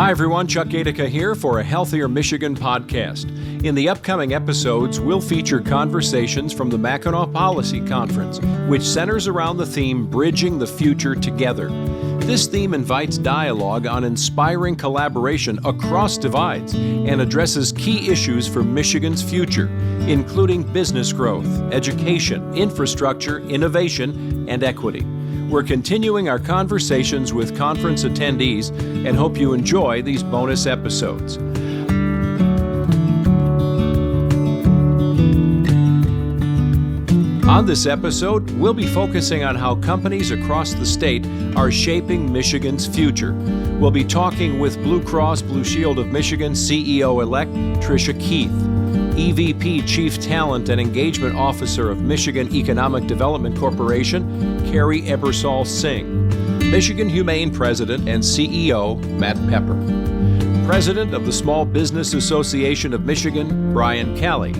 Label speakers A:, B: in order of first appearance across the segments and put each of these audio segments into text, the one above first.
A: Hi everyone, Chuck Gatica here for a Healthier Michigan podcast. In the upcoming episodes, we'll feature conversations from the Mackinac Policy Conference, which centers around the theme Bridging the Future Together. This theme invites dialogue on inspiring collaboration across divides and addresses key issues for Michigan's future, including business growth, education, infrastructure, innovation, and equity. We're continuing our conversations with conference attendees and hope you enjoy these bonus episodes. On this episode, we'll be focusing on how companies across the state are shaping Michigan's future. We'll be talking with Blue Cross Blue Shield of Michigan CEO-elect Tricia Keith, EVP Chief Talent and Engagement Officer of Michigan Economic Development Corporation, Kerry Ebersole Singh, Michigan Humane President and CEO, Matt Pepper, President of the Small Business Association of Michigan, Brian Calley,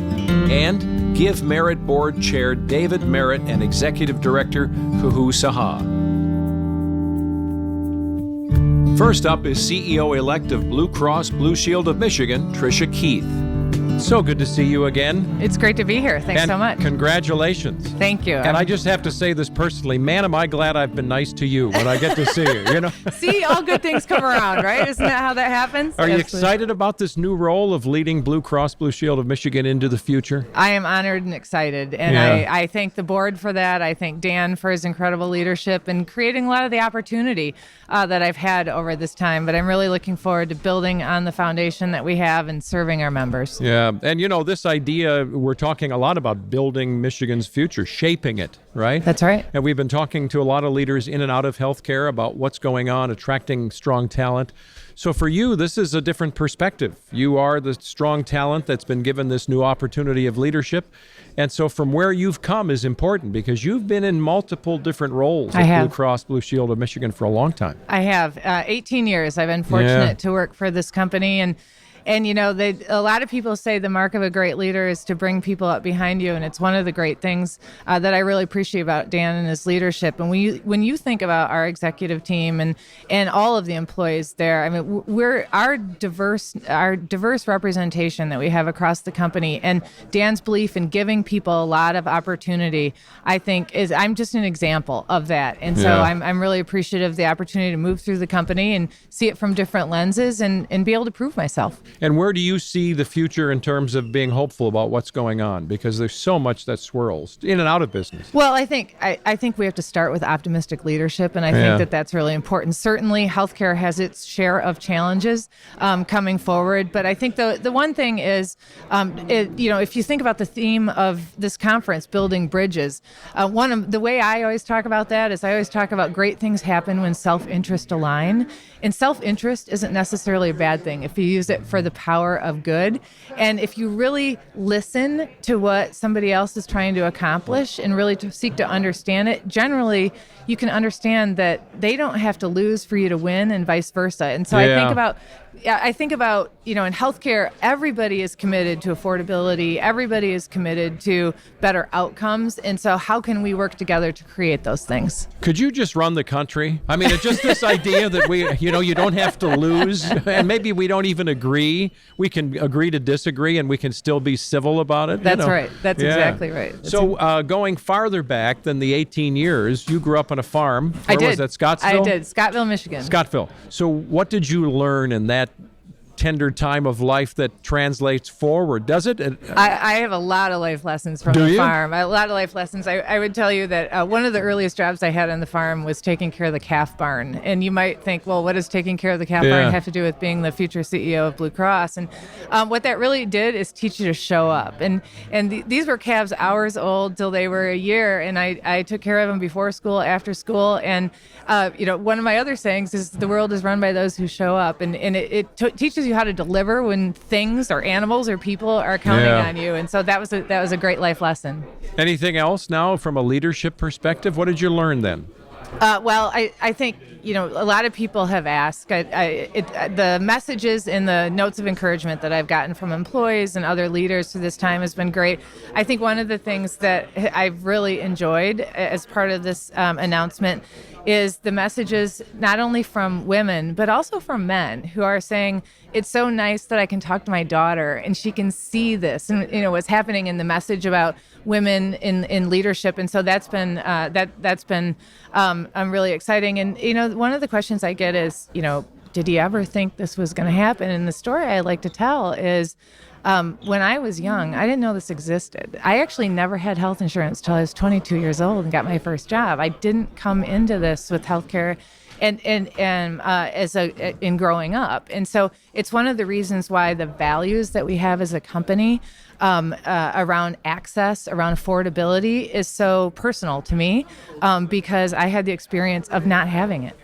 A: and Give Merit Board Chair David Merritt and Executive Director Kuhu Saha. First up is CEO-elect of Blue Cross Blue Shield of Michigan, Tricia Keith. So good to see you again.
B: It's great to be here. Thanks so much.
A: Congratulations.
B: Thank you.
A: And I just have to say this personally, man, am I glad I've been nice to you when I get to see you, you know?
B: See, all good things come around, right? Isn't that how that happens?
A: Are you excited about this new role of leading Blue Cross Blue Shield of Michigan into the future?
B: I am honored and excited. And I thank the board for that. I thank Dan for his incredible leadership and creating a lot of the opportunity that I've had over this time. But I'm really looking forward to building on the foundation that we have and serving our members.
A: Yeah. And, you know, this idea, we're talking a lot about building Michigan's future, shaping it, right?
B: That's right.
A: And we've been talking to a lot of leaders in and out of healthcare about what's going on, attracting strong talent. So for you, this is a different perspective. You are the strong talent that's been given this new opportunity of leadership. And so from where you've come is important because you've been in multiple different roles at Blue Cross Blue Shield of Michigan for a long time.
B: I have. 18 years. I've been fortunate to work for this company. And you know, a lot of people say the mark of a great leader is to bring people up behind you. And it's one of the great things that I really appreciate about Dan and his leadership. And when you think about our executive team and all of the employees there, I mean, we're our diverse representation that we have across the company. And Dan's belief in giving people a lot of opportunity, I think, I'm just an example of that. And so I'm really appreciative of the opportunity to move through the company and see it from different lenses and be able to prove myself.
A: And where do you see the future in terms of being hopeful about what's going on? Because there's so much that swirls in and out of business.
B: Well, I think we have to start with optimistic leadership, and I think that that's really important. Certainly, healthcare has its share of challenges coming forward, but I think the one thing is, if you think about the theme of this conference, building bridges, the way I always talk about that is I always talk about great things happen when self-interest align, and self-interest isn't necessarily a bad thing if you use it for the power of good. And if you really listen to what somebody else is trying to accomplish and really to seek to understand it, generally you can understand that they don't have to lose for you to win and vice versa. And so I think about, in healthcare, everybody is committed to affordability. Everybody is committed to better outcomes. And so how can we work together to create those things?
A: Could you just run the country? I mean, it's just this idea that you don't have to lose, and maybe we don't even agree. We can agree to disagree, and we can still be civil about it.
B: That's right. That's exactly right.
A: So going farther back than the 18 years, you grew up on a farm. Where was that, Scottsville?
B: I did. Scottsville, Michigan.
A: Scottsville. So what did you learn in that tender time of life that translates forward, does it?
B: I have a lot of life lessons from the farm. A lot of life lessons. I would tell you that one of the earliest jobs I had on the farm was taking care of the calf barn. And you might think, well, what does taking care of the calf barn have to do with being the future CEO of Blue Cross? And what that really did is teach you to show up. And these were calves hours old till they were a year. And I took care of them before school, after school. And one of my other sayings is the world is run by those who show up. And it teaches you how to deliver when things or animals or people are counting on you. And so that was a great life lesson.
A: Anything else now from a leadership perspective? What did you learn then?
B: Well, I think a lot of people have asked. The messages in the notes of encouragement that I've gotten from employees and other leaders through this time has been great. I think one of the things that I've really enjoyed as part of this announcement is the messages not only from women, but also from men who are saying, it's so nice that I can talk to my daughter and she can see this and, what's happening in the message about women in leadership. And so that's been really exciting. And, one of the questions I get is, did you ever think this was going to happen? And the story I like to tell is, when I was young, I didn't know this existed. I actually never had health insurance till I was 22 years old and got my first job. I didn't come into this with healthcare in growing up. And so it's one of the reasons why the values that we have as a company around access, around affordability is so personal to me, because I had the experience of not having it.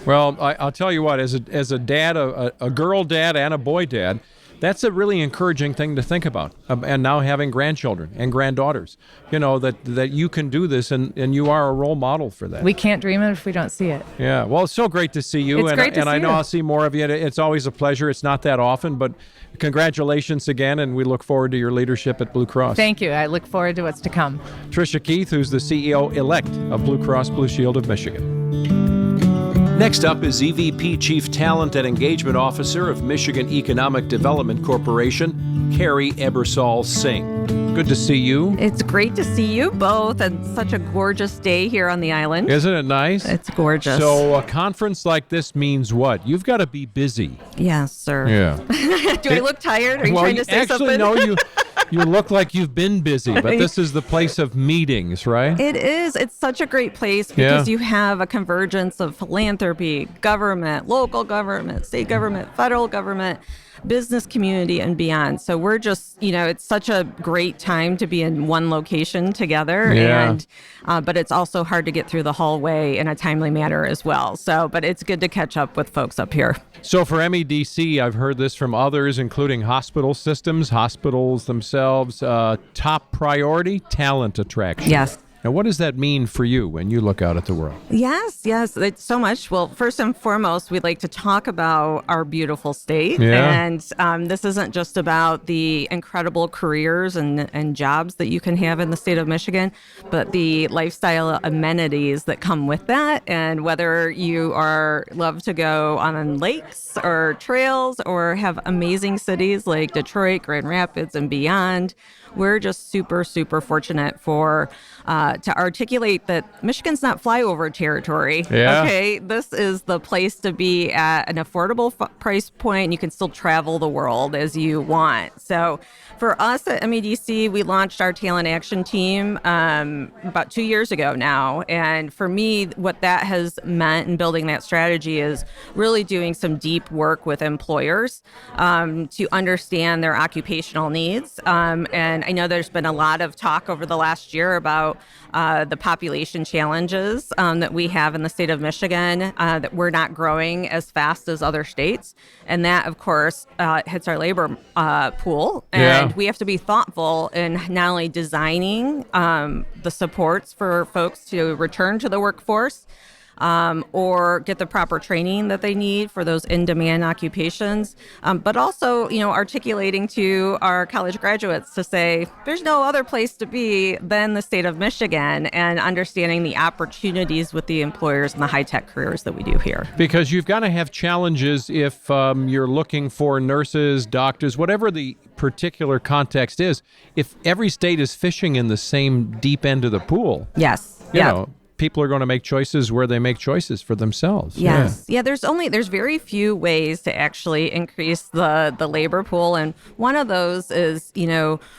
A: Well, I'll tell you what, as a dad, a girl dad and a boy dad, that's a really encouraging thing to think about. And now having grandchildren and granddaughters, that you can do this and you are a role model for that.
B: We can't dream it if we don't see it.
A: Yeah. Well, it's so great to see you.
B: It's great to see
A: I know
B: you.
A: I'll see more of you. It's always a pleasure. It's not that often, but congratulations again. And we look forward to your leadership at Blue Cross.
B: Thank you. I look forward to what's to come.
A: Tricia Keith, who's the CEO-elect of Blue Cross Blue Shield of Michigan. Next up is EVP Chief Talent and Engagement Officer of Michigan Economic Development Corporation, Kerry Ebersole Singh. Good to see you.
C: It's great to see you both, and such a gorgeous day here on the island.
A: Isn't it nice?
C: It's gorgeous.
A: So a conference like this means what? You've got to be busy.
C: Yes, sir.
A: Yeah.
C: Do I look tired? Are you trying to say
A: actually,
C: something?
A: No, you look like you've been busy, but this is the place of meetings, right?
C: It is. It's such a great place because you have a convergence of philanthropy, government, local government, state government, federal government, business community, and beyond. So we're just, it's such a great time to be in one location together.
A: Yeah.
C: And but it's also hard to get through the hallway in a timely manner as well. So, but it's good to catch up with folks up here.
A: So for MEDC, I've heard this from others, including hospital systems, hospitals themselves, top priority, talent attraction.
C: Yes.
A: Now, what does that mean for you when you look out at the world?
C: Yes, it's so much. Well, first and foremost, we'd like to talk about our beautiful state.
A: Yeah.
C: And this isn't just about the incredible careers and jobs that you can have in the state of Michigan, but the lifestyle amenities that come with that. And whether you love to go on lakes or trails or have amazing cities like Detroit, Grand Rapids, and beyond, we're just super, super fortunate to articulate that Michigan's not flyover territory.
A: Yeah.
C: Okay, this is the place to be at an affordable price point, and you can still travel the world as you want. So for us at MEDC, we launched our talent action team about 2 years ago now. And for me, what that has meant in building that strategy is really doing some deep work with employers to understand their occupational needs. And I know there's been a lot of talk over the last year about the population challenges that we have in the state of Michigan, that we're not growing as fast as other states. And that, of course, hits our labor pool. And we have to be thoughtful in not only designing the supports for folks to return to the workforce, or get the proper training that they need for those in-demand occupations, but also, articulating to our college graduates to say, there's no other place to be than the state of Michigan, and understanding the opportunities with the employers and the high-tech careers that we do here.
A: Because you've got to have challenges if you're looking for nurses, doctors, whatever the particular context is. If every state is fishing in the same deep end of the pool,
C: Yes.
A: you know, people are going to make choices where they make choices for themselves.
C: Yes. Yeah, there's very few ways to actually increase the labor pool. And one of those is,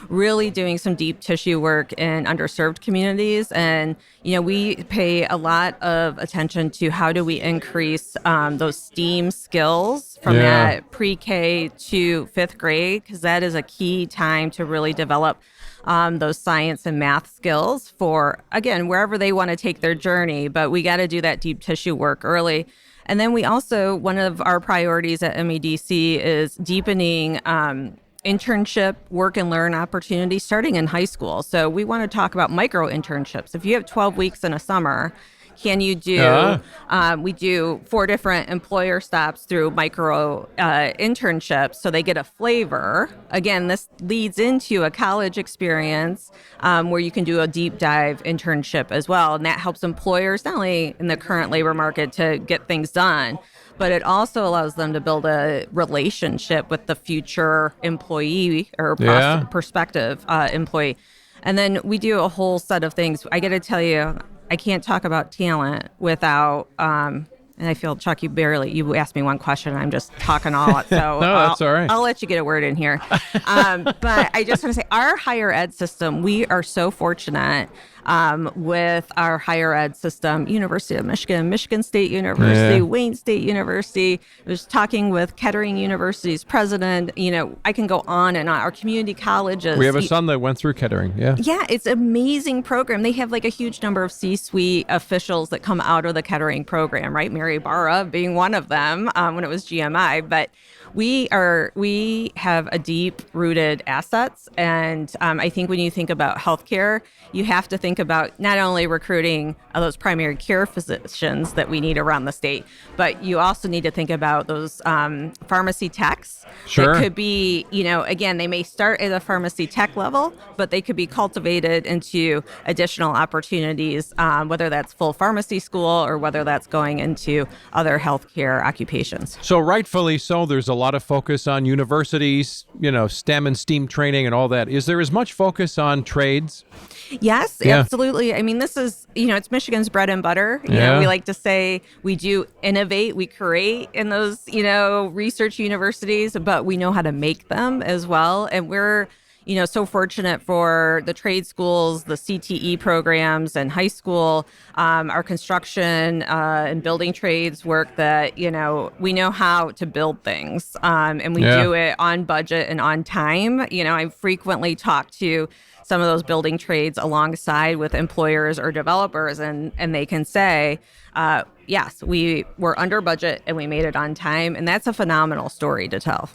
C: really doing some deep tissue work in underserved communities. And, we pay a lot of attention to how do we increase those STEAM skills from that pre-K to fifth grade, because that is a key time to really develop those science and math skills for, again, wherever they want to take their journey. But we got to do that deep tissue work early. And then we also, one of our priorities at MEDC is deepening internship, work and learn opportunities starting in high school. So we want to talk about micro internships. If you have 12 weeks in a summer, Can you do, we do 4 different employer stops through micro internships, so they get a flavor. Again, this leads into a college experience where you can do a deep dive internship as well. And that helps employers, not only in the current labor market to get things done, but it also allows them to build a relationship with the future employee or prospective employee. And then we do a whole set of things. I got to tell you, I can't talk about talent without, and I feel, Chuck, you asked me one question, and I'm just talking all it. So
A: no, that's all right.
C: I'll let you get a word in here. But I just want to say our higher ed system, we are so fortunate with our higher ed system, University of Michigan, Michigan State University, Wayne State University. I was talking with Kettering University's president. I can go on and on. Our community colleges.
A: We have a son that went through Kettering. Yeah,
C: it's an amazing program. They have like a huge number of C-suite officials that come out of the Kettering program, right? Mary Barra being one of them when it was GMI. But we have a deep-rooted assets, and I think when you think about healthcare, you have to think about not only recruiting those primary care physicians that we need around the state, but you also need to think about those pharmacy techs.
A: Sure.
C: That could be, again, they may start at a pharmacy tech level, but they could be cultivated into additional opportunities, whether that's full pharmacy school or whether that's going into other healthcare occupations.
A: So rightfully so, there's a lot of focus on universities, STEM and STEAM training and all that. Is there as much focus on trades?
C: Yes, absolutely. I mean, this is, it's Michigan's bread and butter. We like to say we do innovate, we create in those, research universities, but we know how to make them as well. And we're, so fortunate for the trade schools, the CTE programs and high school, our construction and building trades work that, we know how to build things and we do it on budget and on time. I frequently talk to some of those building trades alongside with employers or developers, and they can say, yes, we were under budget and we made it on time. And that's a phenomenal story to tell.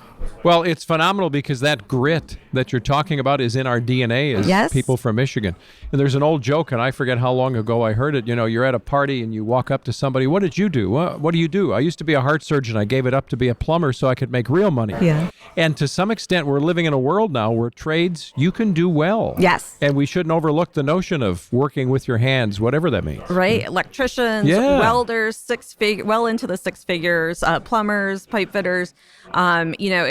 A: Well, it's phenomenal because that grit that you're talking about is in our DNA as people from Michigan. And there's an old joke, and I forget how long ago I heard it. You're at a party and you walk up to somebody. What did you do? What do you do? I used to be a heart surgeon. I gave it up to be a plumber so I could make real money.
C: Yeah.
A: And to some extent, we're living in a world now where trades, you can do well.
C: Yes.
A: And we shouldn't overlook the notion of working with your hands, whatever that means.
C: Right. Electricians, welders, well into the 6 figures, plumbers, pipe fitters.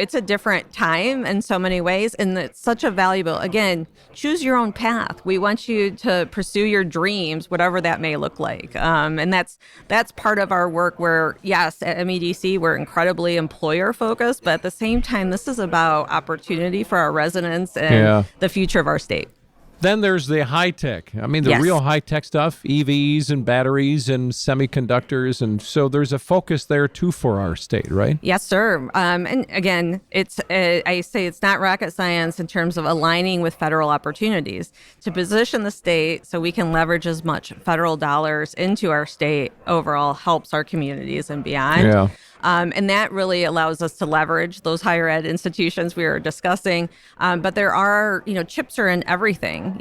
C: It's a different time in so many ways, and it's such a valuable, again, choose your own path. We want you to pursue your dreams, whatever that may look like. And that's part of our work where, yes, at MEDC, we're incredibly employer focused, but at the same time, this is about opportunity for our residents and the future of our state.
A: Then there's the high tech. I mean, the real high tech stuff, EVs and batteries and semiconductors. And so there's a focus there too for our state, right?
C: Yes, sir. And again, I say it's not rocket science in terms of aligning with federal opportunities to position the state so we can leverage as much federal dollars into our state overall helps our communities and beyond.
A: Yeah.
C: And that really allows us to leverage those higher ed institutions we were discussing. But there are, chips are in everything.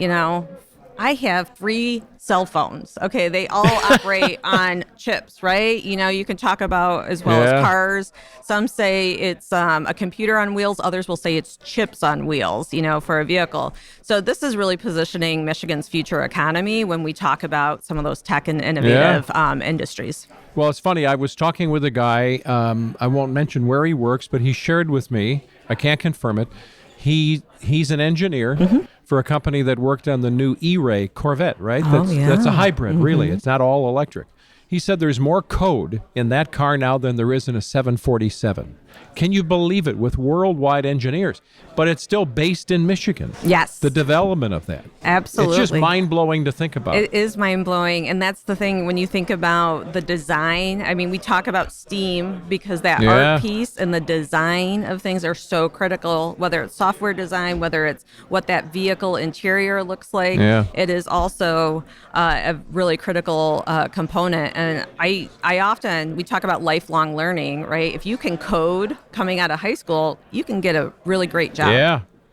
C: I have 3 cell phones. Okay, they all operate on chips, right? You can talk about as well as cars. Some say it's a computer on wheels. Others will say it's chips on wheels, for a vehicle. So this is really positioning Michigan's future economy when we talk about some of those tech and innovative industries.
A: Well, it's funny. I was talking with a guy. I won't mention where he works, but he shared with me. I can't confirm it. He's an engineer for a company that worked on the new E-Ray Corvette, right? That's a hybrid, really. It's not all electric. He said there's more code in that car now than there is in a 747. Can you believe it, with worldwide engineers? But it's still based in Michigan.
C: Yes.
A: The development of that.
C: Absolutely.
A: It's just mind-blowing to think about.
C: It is mind-blowing. And that's the thing, when you think about the design, I mean, we talk about STEAM because that art piece and the design of things are so critical, whether it's software design, whether it's what that vehicle interior looks like. It is also a really critical component. And we talk about lifelong learning, right? If you can code coming out of high school, you can get a really great job.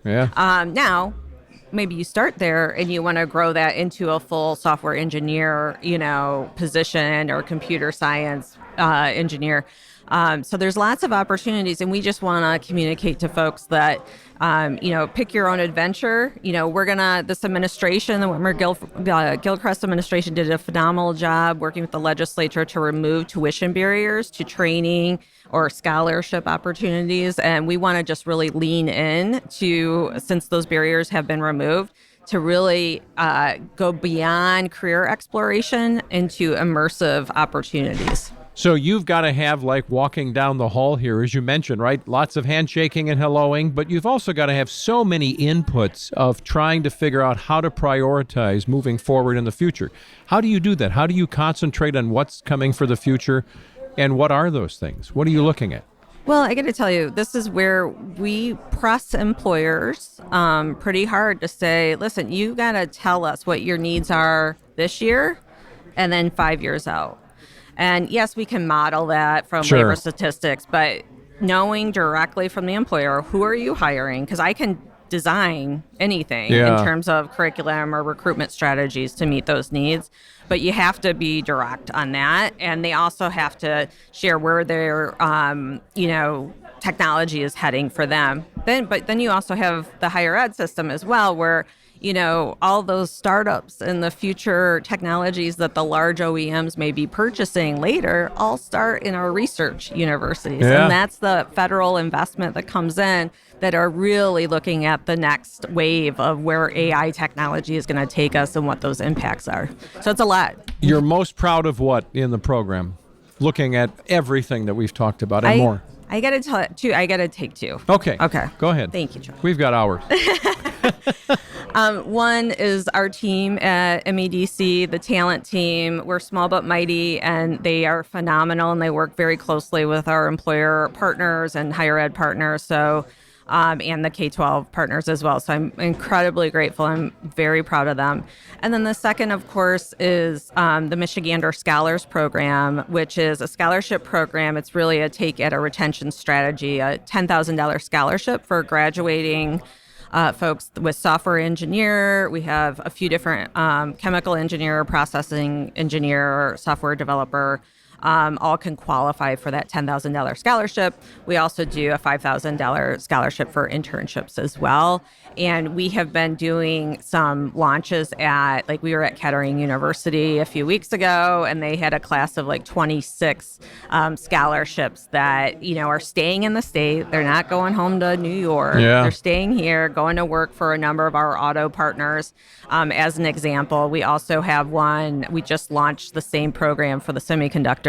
A: Yeah.
C: Now, maybe you start there and you want to grow that into a full software engineer, position, or computer science engineer. So there's lots of opportunities, and we just want to communicate to folks that, pick your own adventure. This administration, the Gilchrist administration, did a phenomenal job working with the legislature to remove tuition barriers to training or scholarship opportunities. And we want to just really lean in to, since those barriers have been removed, to really go beyond career exploration into immersive opportunities.
A: So you've got to have, like, walking down the hall here, as you mentioned, right? Lots of handshaking and helloing, but you've also got to have so many inputs of trying to figure out how to prioritize moving forward in the future. How do you do that? How do you concentrate on what's coming for the future, and what are those things? What are you looking at?
C: Well, I got to tell you, this is where we press employers pretty hard to say, listen, you got to tell us what your needs are this year and then 5 years out. And yes, we can model that from labor statistics, but knowing directly from the employer, who are you hiring? Because I can design anything in terms of curriculum or recruitment strategies to meet those needs. But you have to be direct on that. And they also have to share where their, technology is heading for them. But then you also have the higher ed system as well, where all those startups and the future technologies that the large OEMs may be purchasing later all start in our research universities.
A: Yeah.
C: And that's the federal investment that comes in that are really looking at the next wave of where AI technology is going to take us and what those impacts are. So it's a lot.
A: You're most proud of what in the program? Looking at everything that we've talked about and more.
C: I got to tell it too. I got to take two.
A: Okay. Go ahead.
C: Thank you, Charlie.
A: We've got hours.
C: One is our team at MEDC, the talent team. We're small but mighty, and they are phenomenal, and they work very closely with our employer partners and higher ed partners. So, and the K-12 partners as well. So I'm incredibly grateful. I'm very proud of them. And then the second, of course, is the Michigander Scholars Program, which is a scholarship program. It's really a take at a retention strategy, a $10,000 scholarship for graduating folks with software engineer. We have a few different chemical engineer, processing engineer, software developer, all can qualify for that $10,000 scholarship. We also do a $5,000 scholarship for internships as well. And we have been doing some launches we were at Kettering University a few weeks ago, and they had a class of 26 scholarships that, are staying in the state. They're not going home to New York.
A: Yeah.
C: They're staying here, going to work for a number of our auto partners. As an example, we also have one, we just launched the same program for the semiconductor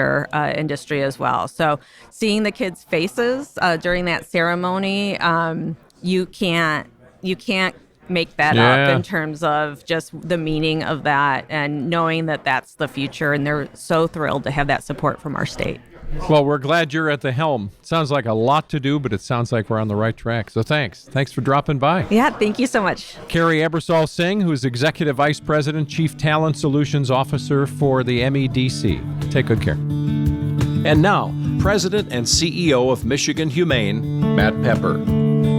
C: industry as well. So seeing the kids' faces during that ceremony, you can't make that up in terms of just the meaning of that and knowing that that's the future. And they're so thrilled to have that support from our state.
A: Well, we're glad you're at the helm. Sounds like a lot to do, but it sounds like we're on the right track. So thanks. Thanks for dropping by.
C: Yeah, thank you so much.
A: Kerry Ebersole Singh, who is Executive Vice President, Chief Talent Solutions Officer for the MEDC. Take good care. And now, President and CEO of Michigan Humane, Matt Pepper.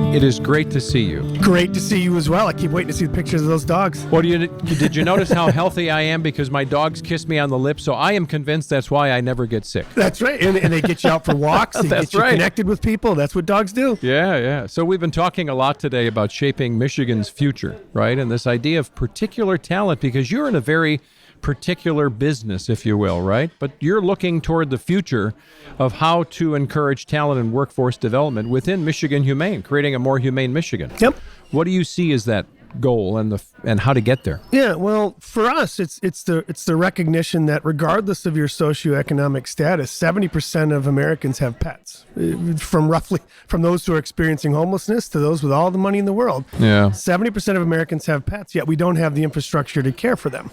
A: It is great to see you.
D: Great to see you as well. I keep waiting to see the pictures of those dogs.
A: Well, did you notice how healthy I am? Because my dogs kiss me on the lips, so I am convinced that's why I never get sick.
D: That's right. And they get you out for walks. They get you connected with people. That's what dogs do.
A: Yeah. So we've been talking a lot today about shaping Michigan's future, right? And this idea of particular talent, because you're in a very particular business, if you will, right? But you're looking toward the future of how to encourage talent and workforce development within Michigan Humane, creating a more humane Michigan.
D: Yep.
A: What do you see as that goal and how to get there?
D: Yeah, well, for us, it's the recognition that regardless of your socioeconomic status, 70% of Americans have pets. From those who are experiencing homelessness to those with all the money in the world.
A: Yeah.
D: 70% of Americans have pets, yet we don't have the infrastructure to care for them.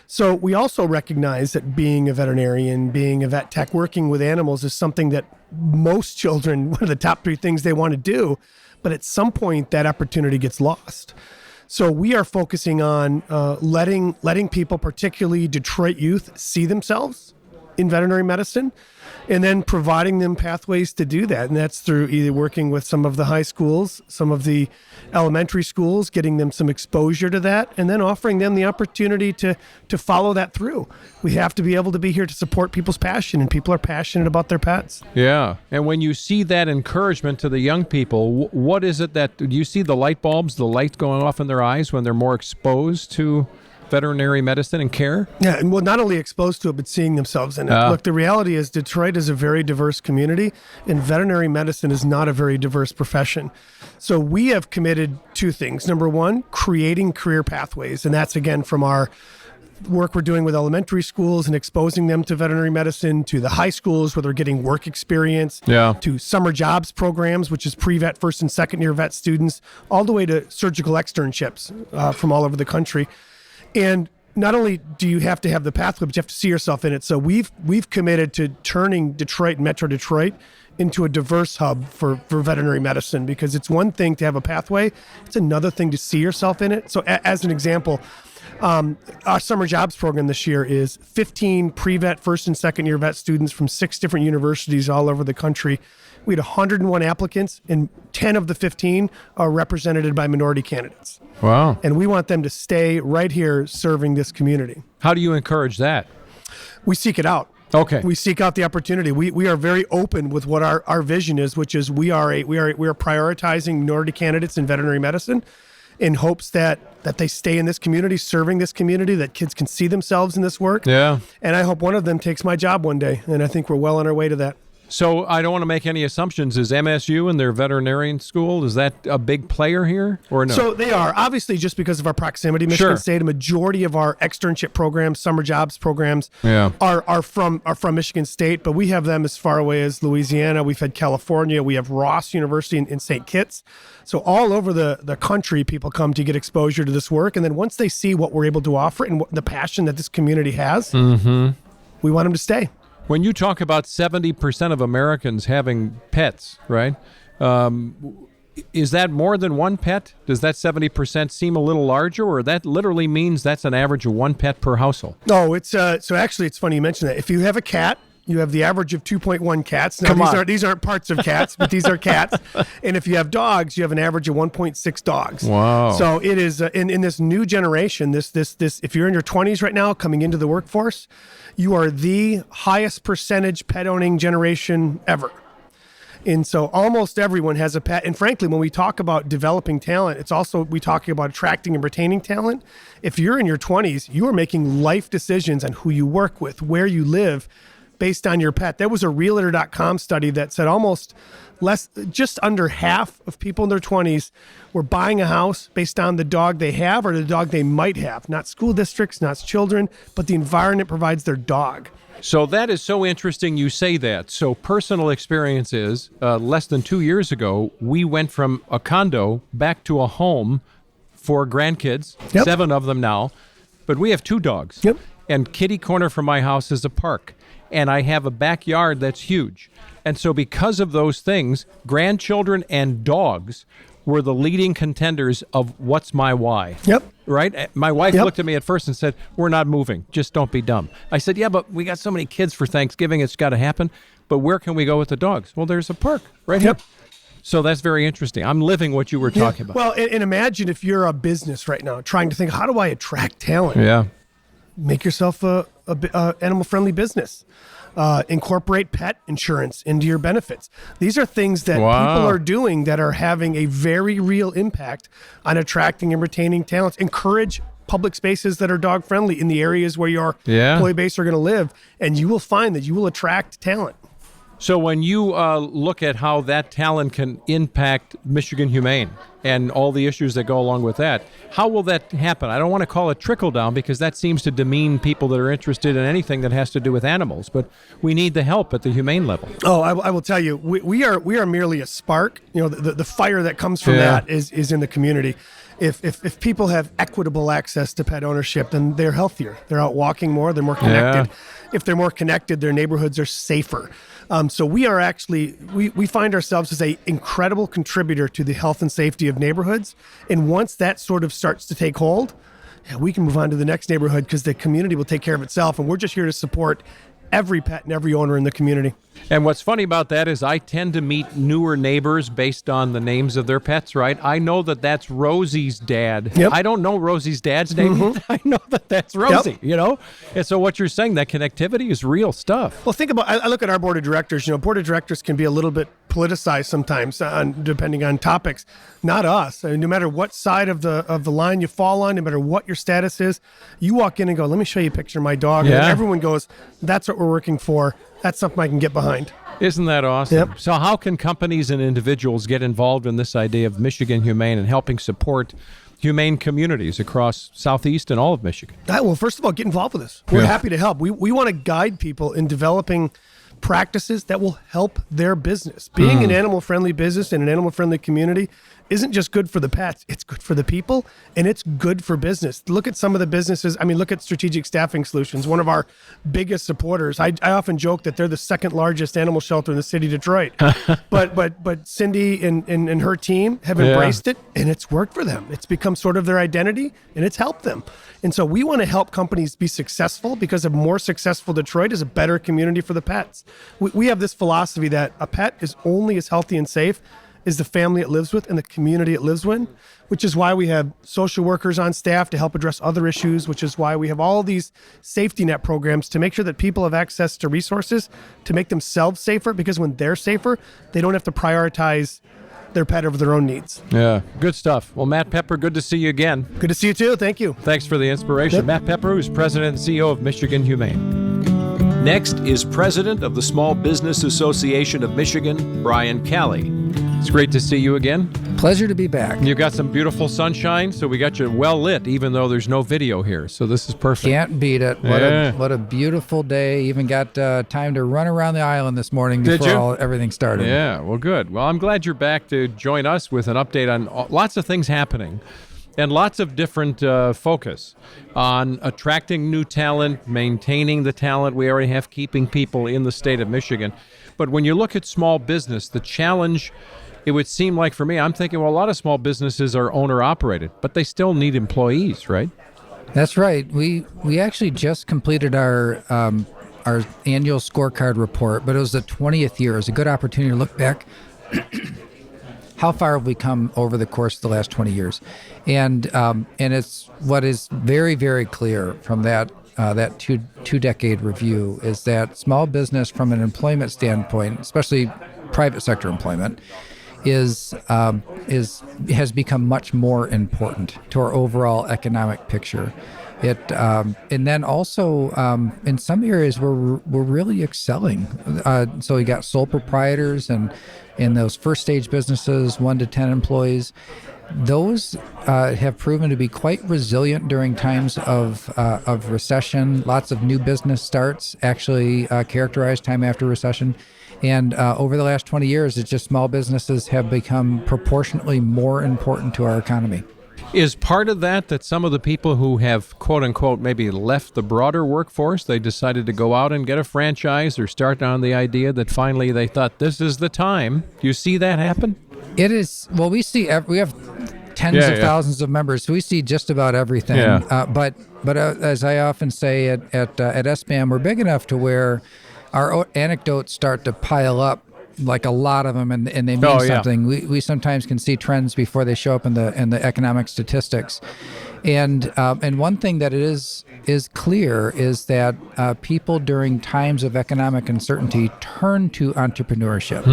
D: So we also recognize that being a veterinarian, being a vet tech, working with animals is something that most children, one of the top 3 things they want to do, but at some point that opportunity gets lost. So we are focusing on letting people, particularly Detroit youth, see themselves in veterinary medicine, and then providing them pathways to do that. And that's through either working with some of the high schools, some of the elementary schools, getting them some exposure to that, and then offering them the opportunity to follow that through. We have to be able to be here to support people's passion, and people are passionate about their pets.
A: Yeah. And when you see that encouragement to the young people, what is it that, do you see the light bulbs, the lights going off in their eyes when they're more exposed to veterinary medicine and care?
D: Yeah, and well, not only exposed to it, but seeing themselves in it. Look, the reality is Detroit is a very diverse community, and veterinary medicine is not a very diverse profession. So we have committed two things. Number one, creating career pathways, and that's, again, from our work we're doing with elementary schools and exposing them to veterinary medicine, to the high schools where they're getting work experience, to summer jobs programs, which is pre-vet, first and second year vet students, all the way to surgical externships from all over the country. And not only do you have to have the pathway, but you have to see yourself in it. So we've committed to turning Detroit, Metro Detroit, into a diverse hub for veterinary medicine, because it's one thing to have a pathway, it's another thing to see yourself in it. So as an example, our summer jobs program this year is 15 pre-vet, first and second year vet students from 6 different universities all over the country. We had 101 applicants, and 10 of the 15 are represented by minority candidates.
A: Wow.
D: And we want them to stay right here serving this community.
A: How do you encourage that?
D: We seek it out.
A: Okay.
D: We seek out the opportunity. We are very open with what our vision is, which is we are prioritizing minority candidates in veterinary medicine in hopes that they stay in this community, serving this community, that kids can see themselves in this work.
A: Yeah.
D: And I hope one of them takes my job one day, and I think we're well on our way to that.
A: So I don't want to make any assumptions. Is MSU and their veterinarian school, is that a big player here or no?
D: So they are, obviously, just because of our proximity. Michigan State, a majority of our externship programs, summer jobs programs are from Michigan State, but we have them as far away as Louisiana. We've had California. We have Ross University in St. Kitts. So all over the country, people come to get exposure to this work. And then once they see what we're able to offer and the passion that this community has, we want them to stay.
A: When you talk about 70% of Americans having pets, right? Is that more than one pet? Does that 70% seem a little larger, or that literally means that's an average of one pet per household?
D: No, it's so actually it's funny you mention that. If you have a cat, you have the average of 2.1 cats. Now, these aren't parts of cats, but these are cats. And if you have dogs, you have an average of 1.6 dogs.
A: Wow.
D: So it is in this new generation, this if you're in your 20s right now coming into the workforce, you are the highest percentage pet owning generation ever. And so almost everyone has a pet. And frankly, when we talk about developing talent, it's also we talking about attracting and retaining talent. If you're in your 20s, you are making life decisions on who you work with, where you live, based on your pet. There was a Realtor.com study that said just under half of people in their 20s were buying a house based on the dog they have or the dog they might have. Not school districts, not children, but the environment provides their dog.
A: So that is so interesting you say that. So personal experience is, less than 2 years ago, we went from a condo back to a home for grandkids, 7 of them now, but we have 2 dogs.
D: Yep.
A: And kitty corner from my house is a park. And I have a backyard that's huge. And so because of those things, grandchildren and dogs were the leading contenders of what's my why.
D: Yep.
A: Right? My wife looked at me at first and said, we're not moving. Just don't be dumb. I said, yeah, but we got so many kids for Thanksgiving. It's got to happen. But where can we go with the dogs? Well, there's a park right here. So that's very interesting. I'm living what you were talking about.
D: Well, and imagine if you're a business right now trying to think, how do I attract talent?
A: Yeah.
D: Make yourself a animal-friendly business. Incorporate pet insurance into your benefits. These are things that people are doing that are having a very real impact on attracting and retaining talents. Encourage public spaces that are dog-friendly in the areas where your employee base are going to live, and you will find that you will attract talent.
A: So when you look at how that talent can impact Michigan Humane and all the issues that go along with that, how will that happen? I don't want to call it trickle down because that seems to demean people that are interested in anything that has to do with animals, but we need the help at the humane level.
D: Oh, I will tell you, we are merely a spark. You know, the fire that comes from that is in the community. If people have equitable access to pet ownership, then they're healthier. They're out walking more. They're more connected. If they're more connected, their neighborhoods are safer. So we are actually, we find ourselves as an incredible contributor to the health and safety of neighborhoods. And once that sort of starts to take hold, we can move on to the next neighborhood because the community will take care of itself. And we're just here to support every pet and every owner in the community.
A: And what's funny about that is I tend to meet newer neighbors based on the names of their pets, right? I know that that's Rosie's dad.
D: Yep.
A: I don't know Rosie's dad's name. I know that that's Rosie,
D: Yep.
A: And so what you're saying, that connectivity is real stuff.
D: Well, think about, I look at our board of directors. Board of directors can be a little bit politicized sometimes depending on topics. Not us. I mean, no matter what side of the line you fall on, no matter what your status is, you walk in and go, let me show you a picture of my dog.
A: Yeah.
D: And everyone goes, that's what we're working for. That's something I can get behind.
A: Isn't that awesome?
D: Yep.
A: So how can companies and individuals get involved in this idea of Michigan Humane and helping support humane communities across Southeast and all of Michigan?
D: Well, first of all, get involved with us. We're happy to help. We want to guide people in developing practices that will help their business. Being an animal-friendly business in an animal-friendly community isn't just good for the pets. It's good for the people, and it's good for business. Look at some of the businesses. Look at Strategic Staffing Solutions, one of our biggest supporters. I often joke that they're the second largest animal shelter in the city of Detroit. but Cindy and her team have embraced it, and it's worked for them. It's become sort of their identity, and it's helped them. And so we want to help companies be successful, because a more successful Detroit is a better community for the pets. We have this philosophy that a pet is only as healthy and safe as the family it lives with and the community it lives with, which is why we have social workers on staff to help address other issues, which is why we have all these safety net programs to make sure that people have access to resources to make themselves safer, because when they're safer, they don't have to prioritize their pet over their own needs.
A: Yeah, good stuff. Well, Matt Pepper, good to see you again.
D: Good to see you too. Thank you.
A: Thanks for the inspiration.
D: Yep.
A: Matt Pepper, who's President and CEO of Michigan Humane. Next is President of the Small Business Association of Michigan, Brian Calley. It's great to see you again.
E: Pleasure to be back.
A: You've got some beautiful sunshine, so we got you well lit, even though there's no video here. So this is perfect.
E: Can't beat it. What a beautiful day. Even got time to run around the island this morning before everything started.
A: Yeah, well, good. Well, I'm glad you're back to join us with an update on lots of things happening and lots of different focus on attracting new talent, maintaining the talent we already have, keeping people in the state of Michigan. But when you look at small business, the challenge, it would seem like for me, I'm thinking, well, a lot of small businesses are owner-operated, but they still need employees, right?
E: That's right. We actually just completed our annual scorecard report, but it was the 20th year. It was a good opportunity to look back. How far have we come over the course of the last 20 years? And it's what is very, very clear from that two-decade review is that small business, from an employment standpoint, especially private sector employment, has become much more important to our overall economic picture. And then also in some areas we're really excelling. So you got sole proprietors and in those first stage businesses, 1 to 10 employees. Those have proven to be quite resilient during times of recession. Lots of new business starts actually characterize time after recession. And over the last 20 years, it's just small businesses have become proportionately more important to our economy.
A: Is part of that some of the people who have, quote unquote, maybe left the broader workforce, they decided to go out and get a franchise or start on the idea that finally they thought this is the time? Do you see that happen?
E: It is. Well, we have tens of thousands of members, so we see just about everything.
A: Yeah.
E: But as I often say at SBAM, we're big enough to where our anecdotes start to pile up, like a lot of them, and they mean something. We sometimes can see trends before they show up in the economic statistics. And one thing that is clear is that people during times of economic uncertainty turn to entrepreneurship.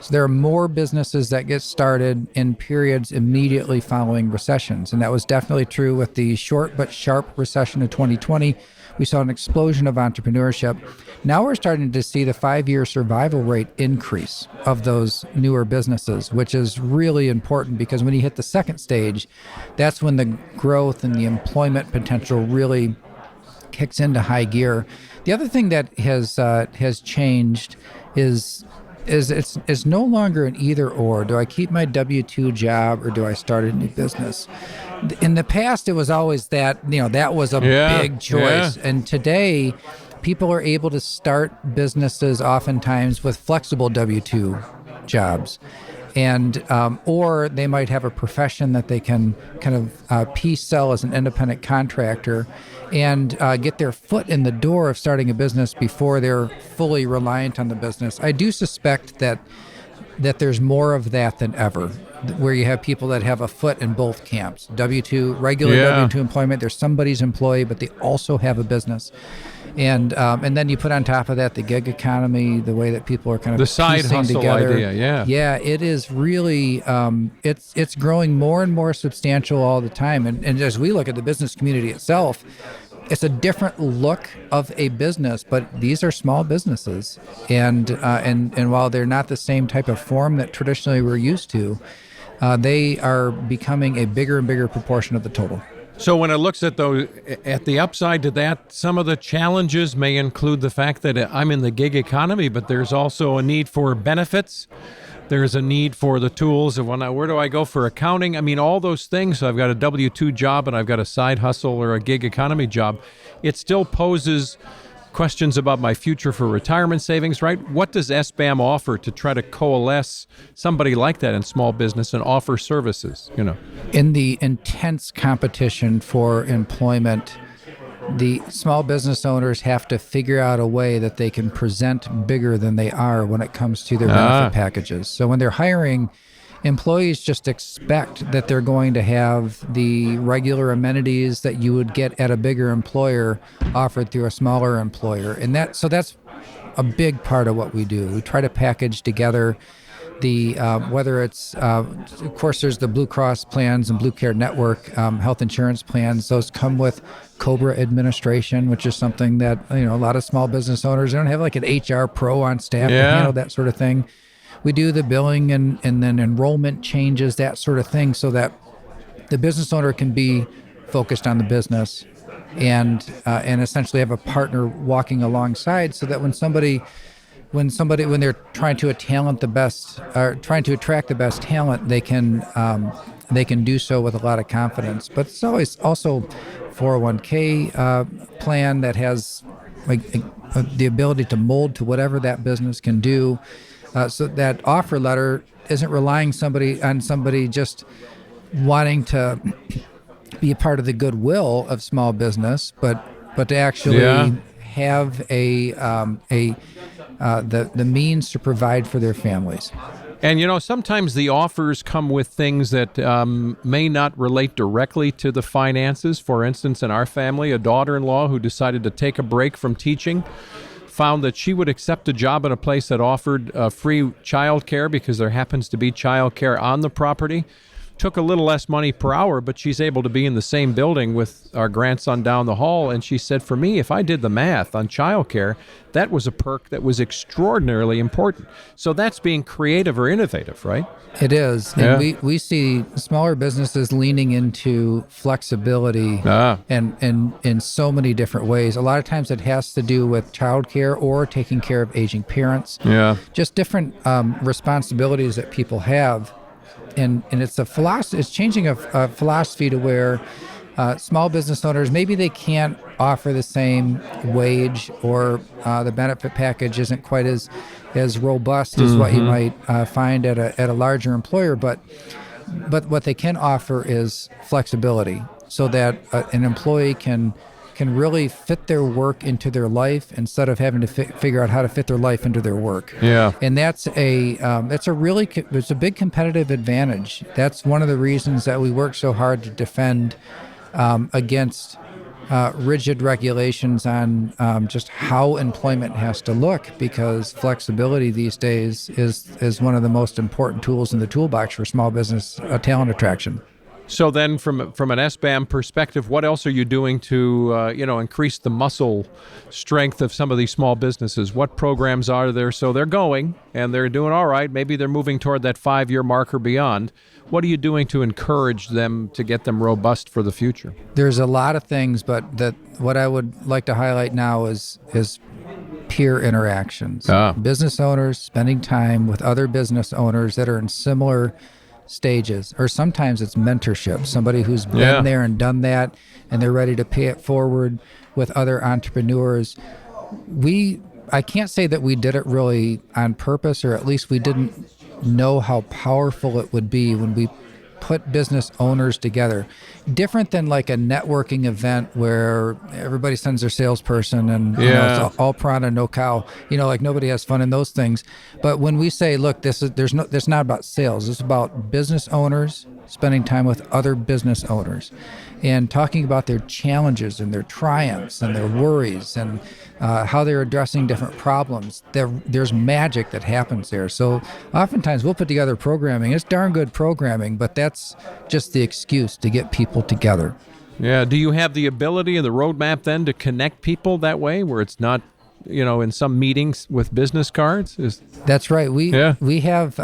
E: So there are more businesses that get started in periods immediately following recessions, and that was definitely true with the short but sharp recession of 2020. We saw an explosion of entrepreneurship. Now we're starting to see the 5-year survival rate increase of those newer businesses, which is really important because when you hit the second stage, that's when the growth and the employment potential really kicks into high gear. The other thing that has changed is it's no longer an either or. Do I keep my W-2 job or do I start a new business? In the past, it was always that was a big choice. Yeah. And today, people are able to start businesses oftentimes with flexible W-2 jobs. And or they might have a profession that they can kind of piece sell as an independent contractor and get their foot in the door of starting a business before they're fully reliant on the business. I do suspect that there's more of that than ever, where you have people that have a foot in both camps. Regular W-2 employment, they're somebody's employee, but they also have a business. And then you put on top of that the gig economy, the way that people are kind of
A: the side
E: piecing
A: hustle
E: together.
A: idea,
E: Yeah, it is really it's growing more and more substantial all the time. And as we look at the business community itself, it's a different look of a business, but these are small businesses, and while they're not the same type of form that traditionally we're used to, they are becoming a bigger and bigger proportion of the total.
A: So when it looks at the upside to that, some of the challenges may include the fact that I'm in the gig economy, but there's also a need for benefits. There's a need for the tools of where do I go for accounting? I mean, all those things. So I've got a W-2 job and I've got a side hustle or a gig economy job. It still poses questions about my future for retirement savings, right? What does SBAM offer to try to coalesce somebody like that in small business and offer services,
E: In the intense competition for employment, the small business owners have to figure out a way that they can present bigger than they are when it comes to their benefit packages. So when they're hiring, employees just expect that they're going to have the regular amenities that you would get at a bigger employer offered through a smaller employer. And that's a big part of what we do. We try to package together the whether it's of course there's the Blue Cross plans and Blue Care Network health insurance plans. Those come with COBRA administration, which is something that a lot of small business owners, they don't have like an HR pro on staff to handle that sort of thing. We do the billing and then enrollment changes, that sort of thing, so that the business owner can be focused on the business and essentially have a partner walking alongside, so that when they're trying to attract the best talent, they can do so with a lot of confidence. But it's always also 401k plan that has the ability to mold to whatever that business can do. So that offer letter isn't relying on somebody just wanting to be a part of the goodwill of small business, but to actually have the means to provide for their families.
A: And, sometimes the offers come with things that may not relate directly to the finances. For instance, in our family, a daughter-in-law who decided to take a break from teaching found that she would accept a job at a place that offered free child care because there happens to be child care on the property. Took a little less money per hour, but she's able to be in the same building with our grandson down the hall. And she said, for me, if I did the math on childcare, that was a perk that was extraordinarily important. So that's being creative or innovative, right?
E: It is. And we see smaller businesses leaning into flexibility and in so many different ways. A lot of times it has to do with childcare or taking care of aging parents. Yeah. Just different responsibilities that people have. And it's a philosophy. It's changing a philosophy to where small business owners, maybe they can't offer the same wage, or the benefit package isn't quite as robust as what you might find at a larger employer. But what they can offer is flexibility, so that an employee can really fit their work into their life instead of having to figure out how to fit their life into their work. Yeah. And it's a big competitive advantage. That's one of the reasons that we work so hard to defend against rigid regulations on just how employment has to look, because flexibility these days is one of the most important tools in the toolbox for small business talent attraction.
A: So then from an SBAM perspective, what else are you doing to increase the muscle strength of some of these small businesses? What programs are there? So they're going and they're doing all right. Maybe they're moving toward that 5-year mark or beyond. What are you doing to encourage them, to get them robust for the future?
E: There's a lot of things, but what I would like to highlight now is peer interactions. Business owners spending time with other business owners that are in similar stages, or sometimes it's mentorship, somebody who's been there and done that, and they're ready to pay it forward with other entrepreneurs. I can't say that we did it really on purpose, or at least we didn't know how powerful it would be when we put business owners together. Different than like a networking event where everybody sends their salesperson and it's all piranha, no cow. Like nobody has fun in those things. But when we say, look, this is not about sales. It's about business owners spending time with other business owners and talking about their challenges and their triumphs and their worries and how they're addressing different problems. There's magic that happens there. So oftentimes we'll put together programming. It's darn good programming, but that's just the excuse to get people together.
A: Yeah. Do you have the ability and the roadmap then to connect people that way where it's not, in some meetings with business cards?
E: That's right. We have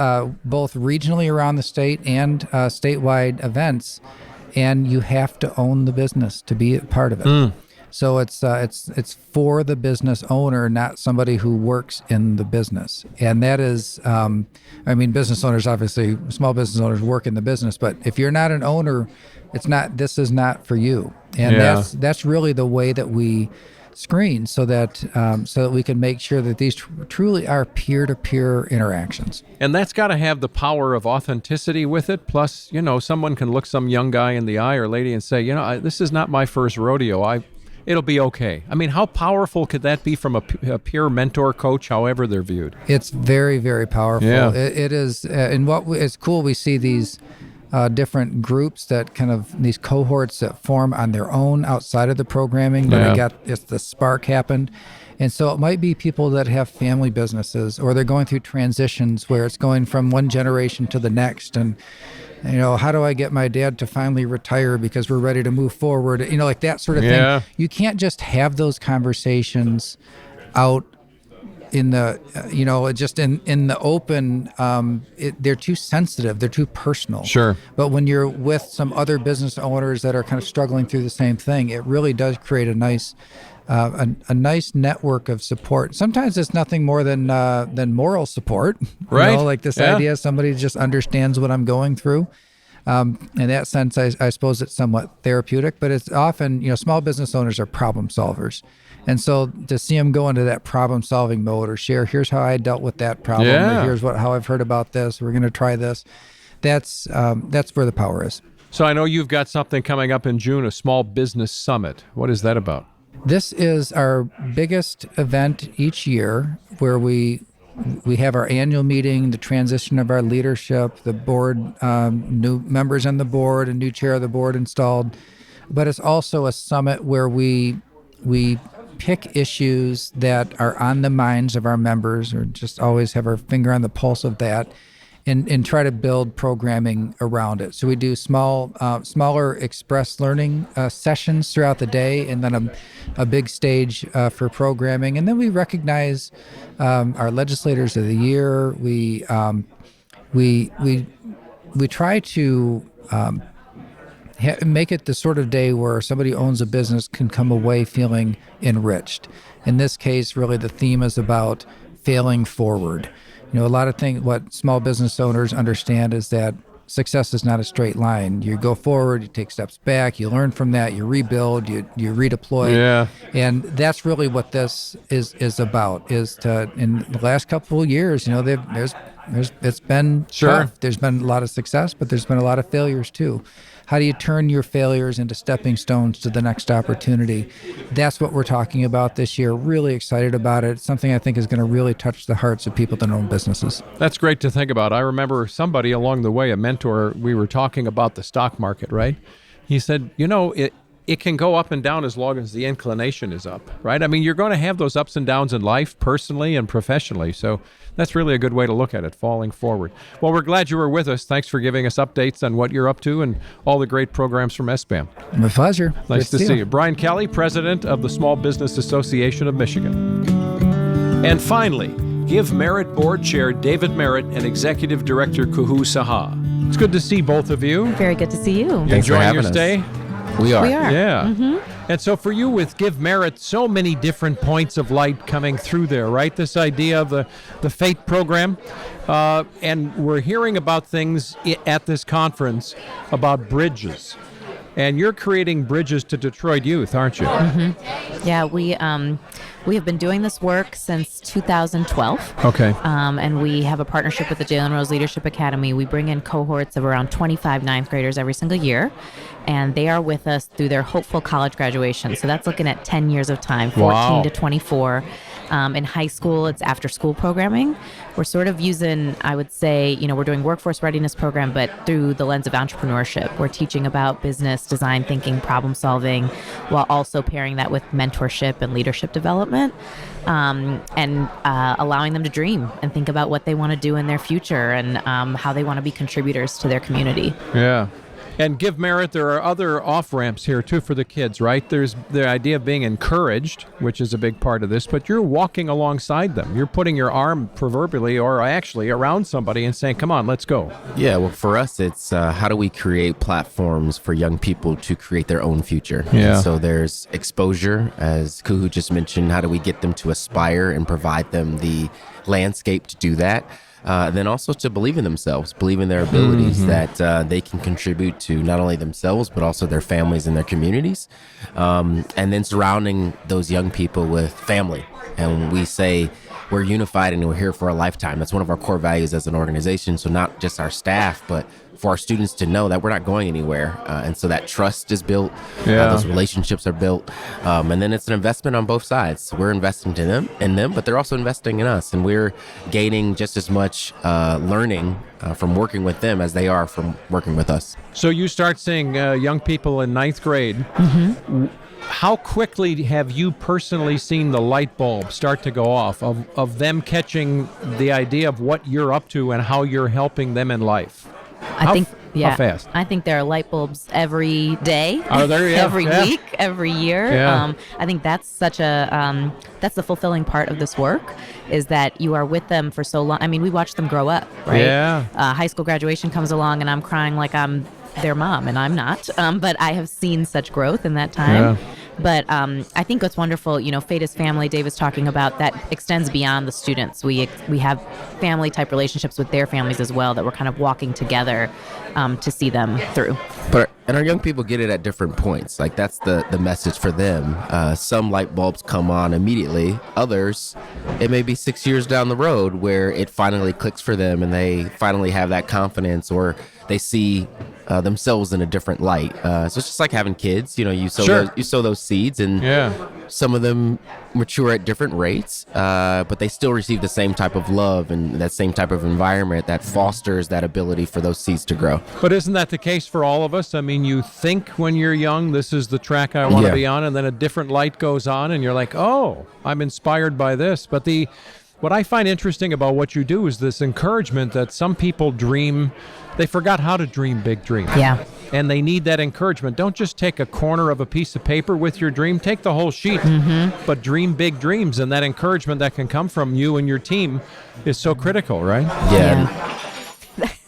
E: both regionally around the state and statewide events, and you have to own the business to be a part of it. So it's for the business owner, not somebody who works in the business. And that is, business owners, obviously, small business owners work in the business, but if you're not an owner, this is not for you. And that's really the way that we screen so that we can make sure that these truly are peer-to-peer interactions.
A: And that's got to have the power of authenticity with it. Plus, someone can look some young guy in the eye or lady and say, this is not my first rodeo. It'll be okay. How powerful could that be from a peer mentor coach, however they're viewed?
E: It's very, very powerful.
A: Yeah.
E: It is. And it's cool, we see these different groups that these cohorts that form on their own outside of the programming, but it's the spark happened. And so it might be people that have family businesses, or they're going through transitions where it's going from one generation to the next. And, how do I get my dad to finally retire because we're ready to move forward? Like that sort of thing. You can't just have those conversations out in the, just in the open. They're too sensitive. They're too personal.
A: Sure.
E: But when you're with some other business owners that are kind of struggling through the same thing, it really does create a nice network of support. Sometimes it's nothing more than moral support,
A: right?
E: Like this idea somebody just understands what I'm going through. In that sense, I suppose it's somewhat therapeutic, but it's often, small business owners are problem solvers. And so to see them go into that problem solving mode or share, here's how I dealt with that problem, or here's how I've heard about this, we're going to try this. That's where the power is.
A: So I know you've got something coming up in June, a small business summit. What is that about?
E: This is our biggest event each year, where we have our annual meeting, the transition of our leadership, the board, new members on the board, a new chair of the board installed. But it's also a summit where we pick issues that are on the minds of our members, or just always have our finger on the pulse of that, and try to build programming around it. So we do smaller express learning sessions throughout the day, and then a big stage for programming. And then we recognize our legislators of the year. We try to make it the sort of day where somebody who owns a business can come away feeling enriched. In this case, really the theme is about failing forward. A lot of things, what small business owners understand is that success is not a straight line. You go forward, you take steps back, you learn from that, you rebuild, you redeploy.
A: Yeah.
E: And that's really what this is about, is to, in the last couple of years, it's been tough. There's been a lot of success, but there's been a lot of failures too. How do you turn your failures into stepping stones to the next opportunity? That's what we're talking about this year. Really excited about it. It's something I think is going to really touch the hearts of people that own businesses.
A: That's great to think about. I remember somebody along the way, a mentor, we were talking about the stock market, right? He said, it can go up and down as long as the inclination is up, right? You're going to have those ups and downs in life, personally and professionally. So that's really a good way to look at it, falling forward. Well, we're glad you were with us. Thanks for giving us updates on what you're up to and all the great programs from SBAM.
E: My pleasure.
A: Nice to see you. Brian Calley, President of the Small Business Association of Michigan. And finally, Give Merit Board Chair David Merritt and Executive Director Kuhu Saha. It's good to see both of you.
F: Very good to see you.
A: Thanks enjoying your stay?
F: We are.
A: Yeah. Mm-hmm. And so for you with Give Merit, so many different points of light coming through there, right? This idea of the FATE program. And we're hearing about things at this conference about bridges. And you're creating bridges to Detroit youth, aren't you?
F: Mm-hmm. Yeah, We have been doing this work since 2012.
A: Okay.
F: And we have a partnership with the Jalen Rose Leadership Academy. We bring in cohorts of around 25 ninth graders every single year, and they are with us through their hopeful college graduation. So that's looking at 10 years of time, 14 to 24. In high school, it's after school programming. We're sort of using, I would say, we're doing workforce readiness program, but through the lens of entrepreneurship. We're teaching about business, design thinking, problem solving, while also pairing that with mentorship and leadership development, and allowing them to dream and think about what they want to do in their future and how they want to be contributors to their community.
A: Yeah. And give merit, there are other off-ramps here, too, for the kids, right? There's the idea of being encouraged, which is a big part of this, but you're walking alongside them. You're putting your arm proverbially or actually around somebody and saying, come on, let's go.
G: Yeah, well, for us, it's how do we create platforms for young people to create their own future?
A: Yeah.
G: So there's exposure, as Kuhu just mentioned. How do we get them to aspire and provide them the landscape to do that? Then also to believe in themselves, believe in their abilities, that they can contribute to not only themselves, but also their families and their communities. And then surrounding those young people with family. And we say we're unified and we're here for a lifetime. That's one of our core values as an organization. So not just our staff, but for our students to know that we're not going anywhere. And so that trust is built. Those relationships are built. And then it's an investment on both sides. We're investing in them, but they're also investing in us. And we're gaining just as much learning from working with them as they are from working with us.
A: So you start seeing young people in ninth grade. How quickly have you personally seen the light bulb start to go off of them catching the idea of what you're up to and how you're helping them in life? How fast?
F: I think there are light bulbs every day,
A: Are there? Yeah.
F: every week, every year.
A: Yeah.
F: I think that's such a that's the fulfilling part of this work, is that you are with them for so long. I mean, we watch them grow up, right?
A: Yeah.
F: High school graduation comes along, and I'm crying like I'm their mom, and I'm not. But I have seen such growth in that time.
A: Yeah.
F: But I think what's wonderful, Fada's family, Dave was talking about, that extends beyond the students. We have family type relationships with their families as well, that we're kind of walking together to see them through.
G: And our young people get it at different points. Like, that's the message for them. Some light bulbs come on immediately. Others, it may be 6 years down the road where it finally clicks for them and they finally have that confidence, or they see themselves in a different light. So it's just like having kids. You sow those seeds, and some of them mature at different rates, but they still receive the same type of love and that same type of environment that fosters that ability for those seeds to grow.
A: But isn't that the case for all of us? I mean, you think when you're young, this is the track I want to be on, and then a different light goes on, and you're like, oh, I'm inspired by this. But what I find interesting about what you do is this encouragement that some people dream. They forgot how to dream big dreams.
F: Yeah.
A: And they need that encouragement. Don't just take a corner of a piece of paper with your dream. Take the whole sheet, but dream big dreams. And that encouragement that can come from you and your team is so critical, right?
G: Yeah.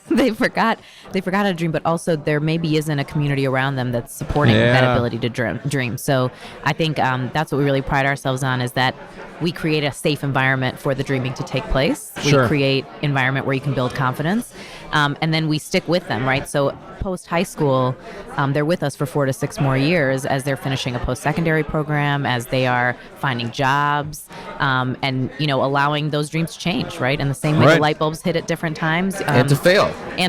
F: They forgot how to dream, but also there maybe isn't a community around them that's supporting that ability to dream. So I think that's what we really pride ourselves on, is that we create a safe environment for the dreaming to take place.
A: Sure.
F: We create environment where you can build confidence, and then we stick with them, right? So post high school, they're with us for 4 to 6 more years as they're finishing a post-secondary program, as they are finding jobs, and allowing those dreams to change, right? And the same way the light bulbs hit at different times.
G: And to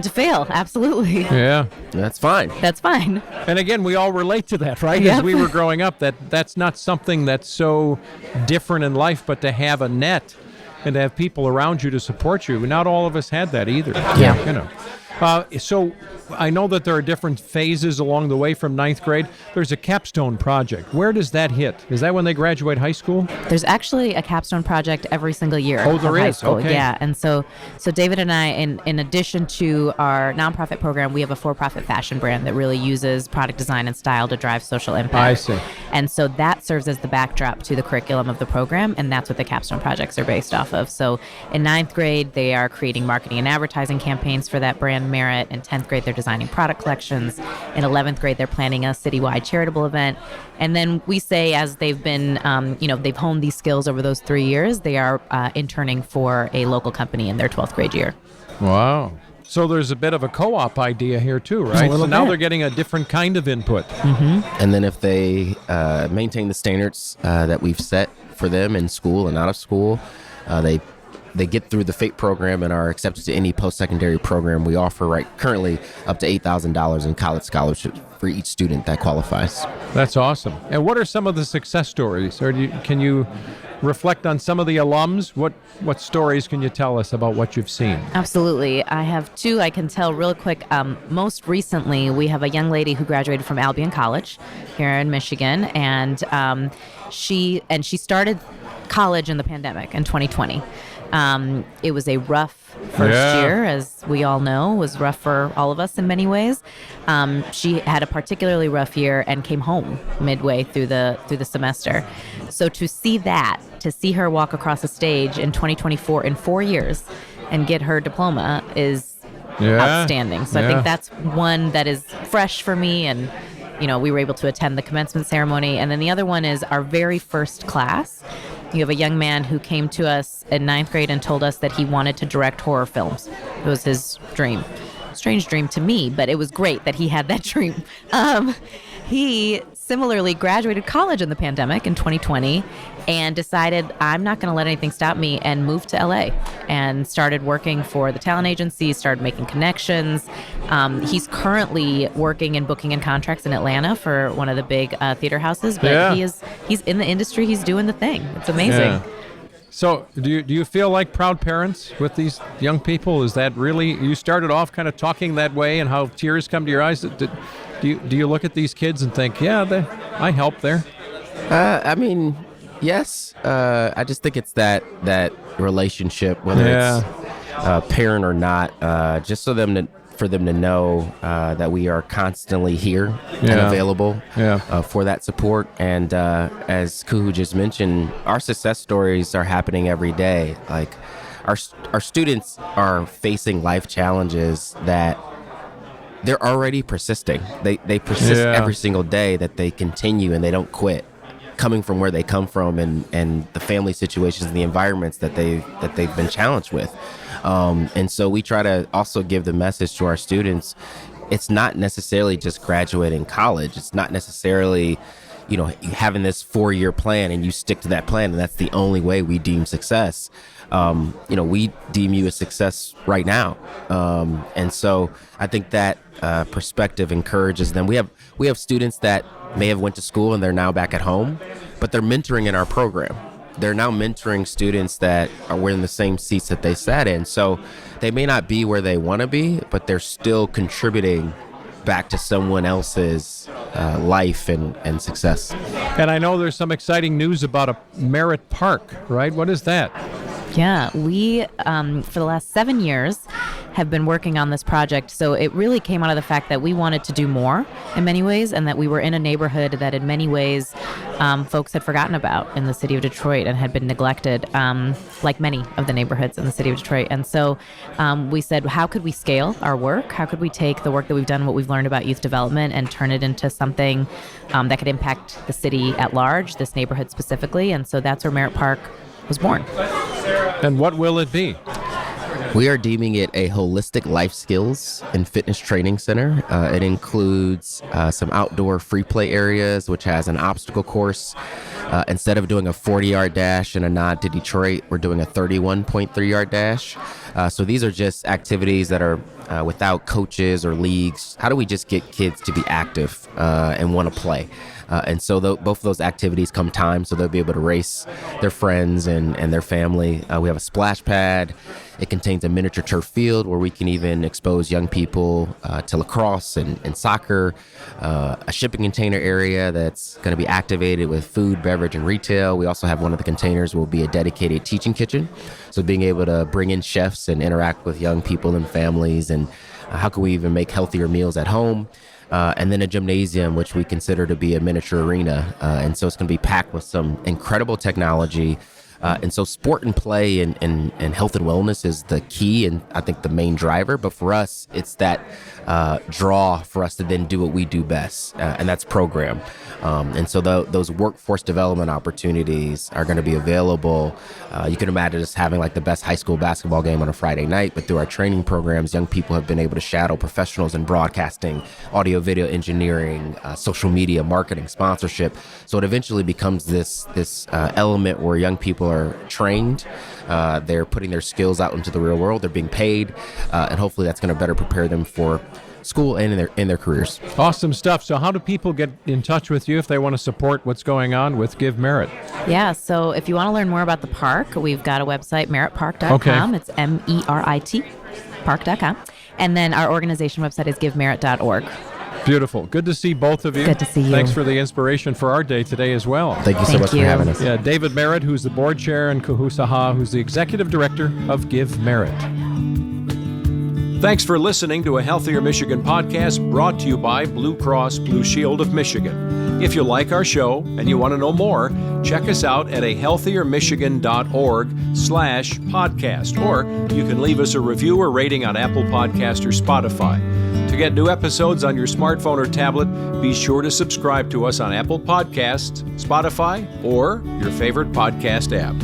G: fail.
F: Absolutely.
A: Yeah.
G: That's fine.
F: That's fine.
A: And again, we all relate to that, right?
F: Yep.
A: As we were growing up, that's not something that's so different in life, but to have a net and to have people around you to support you. Not all of us had that either.
F: Yeah.
A: So I know that there are different phases along the way from ninth grade. There's a capstone project. Where does that hit? Is that when they graduate high school?
F: There's actually a capstone project every single year.
A: Oh, there
F: of high
A: is?
F: school.
A: Okay.
F: Yeah, and so David and I, in addition to our nonprofit program, we have a for-profit fashion brand that really uses product design and style to drive social impact.
A: I see.
F: And so that serves as the backdrop to the curriculum of the program, and that's what the capstone projects are based off of. So in ninth grade, they are creating marketing and advertising campaigns for that brand merit. In 10th grade, they're designing product collections. In 11th grade, they're planning a citywide charitable event. And then we say, as they've been, they've honed these skills over those 3 years, they are interning for a local company in their 12th grade year.
A: Wow. So there's a bit of a co-op idea here too, right? So now they're getting a different kind of input.
G: And then if they maintain the standards that we've set for them in school and out of school, they get through the FATE program and are accepted to any post-secondary program we offer currently up to $8,000 in college scholarships for each student that qualifies.
A: That's awesome. And what are some of the success stories? Or can you reflect on some of the alums? What stories can you tell us about what you've seen?
F: Absolutely. I have two I can tell real quick. Most recently, we have a young lady who graduated from Albion College here in Michigan, and she started college in the pandemic in 2020. It was a rough first year, as we all know, was rough for all of us in many ways. She had a particularly rough year and came home midway through the semester. So to see her walk across the stage in 2024 in 4 years and get her diploma is outstanding. So I think that's one that is fresh for me, and we were able to attend the commencement ceremony. And then the other one is our very first class. You have a young man who came to us in 9th grade and told us that he wanted to direct horror films. It was his dream. Strange dream to me, but it was great that he had that dream. He similarly graduated college in the pandemic in 2020 and decided, I'm not going to let anything stop me, and moved to LA and started working for the talent agency, started making connections. He's currently working in booking and contracts in Atlanta for one of the big theater houses, but he's in the industry, he's doing the thing. It's amazing.
A: Yeah. So do you feel like proud parents with these young people? Is that really, you started off kind of talking that way and how tears come to your eyes? Do you look at these kids and think, I helped there?
G: I mean, yes. I just think it's that relationship, whether it's parent or not, just for them to know that we are constantly here and available for that support. And as Kuhu just mentioned, our success stories are happening every day. Like our students are facing life challenges that they're already persisting. They persist every single day, that they continue and they don't quit, coming from where they come from and the family situations and the environments that they've been challenged with. And so we try to also give the message to our students, it's not necessarily just graduating college. It's not necessarily, having this 4-year plan and you stick to that plan and that's the only way we deem success. We deem you a success right now. And so I think that perspective encourages them. We have students that may have went to school and they're now back at home, but they're mentoring in our program. They're now mentoring students that are in the same seats that they sat in. So they may not be where they want to be, but they're still contributing back to someone else's life and success.
A: And I know there's some exciting news about a Merritt Park, right? What is that?
F: Yeah, we, for the last 7 years, have been working on this project. So it really came out of the fact that we wanted to do more in many ways, and that we were in a neighborhood that in many ways folks had forgotten about in the city of Detroit and had been neglected, like many of the neighborhoods in the city of Detroit. And so we said, how could we scale our work? How could we take the work that we've done, what we've learned about youth development, and turn it into something that could impact the city at large, this neighborhood specifically? And so that's where Merritt Park was born.
A: And what will it be?
G: We are deeming it a holistic life skills and fitness training center. It includes some outdoor free play areas, which has an obstacle course. Instead of doing a 40-yard dash in a nod to Detroit, we're doing a 31.3-yard dash. So these are just activities that are without coaches or leagues. How do we just get kids to be active and want to play? And so both of those activities come time, so they'll be able to race their friends and their family. We have a splash pad. It contains a miniature turf field where we can even expose young people to lacrosse and soccer, a shipping container area that's going to be activated with food, beverage, and retail. We also have one of the containers will be a dedicated teaching kitchen. So being able to bring in chefs and interact with young people and families, and how can we even make healthier meals at home? And then a gymnasium, which we consider to be a miniature arena. And so it's going to be packed with some incredible technology, And so sport and play and health and wellness is the key and I think the main driver. But for us, it's that draw for us to then do what we do best, and that's program. And so those workforce development opportunities are going to be available. You can imagine us having like the best high school basketball game on a Friday night, but through our training programs, young people have been able to shadow professionals in broadcasting, audio, video engineering, social media, marketing, sponsorship. So it eventually becomes this element where young people are trained. They're putting their skills out into the real world. They're being paid, and hopefully that's going to better prepare them for school and in their careers.
A: Awesome stuff. So how do people get in touch with you if they want to support what's going on with Give Merit?
F: Yeah, so if you want to learn more about the park, we've got a website, meritpark.com. It's MERIT, park.com. And then our organization website is givemerit.org.
A: Beautiful. Good to see both of you.
F: Good to see you.
A: Thanks for the inspiration for our day today as well.
G: Thank you so much for having us.
A: Yeah, David Merritt, who's the board chair, and Kuhu Saha, who's the executive director of Give Merit. Thanks for listening to a Healthier Michigan podcast brought to you by Blue Cross Blue Shield of Michigan. If you like our show and you want to know more, check us out at ahealthiermichigan.org/podcast, or you can leave us a review or rating on Apple Podcast or Spotify. To get new episodes on your smartphone or tablet, be sure to subscribe to us on Apple Podcasts, Spotify, or your favorite podcast app.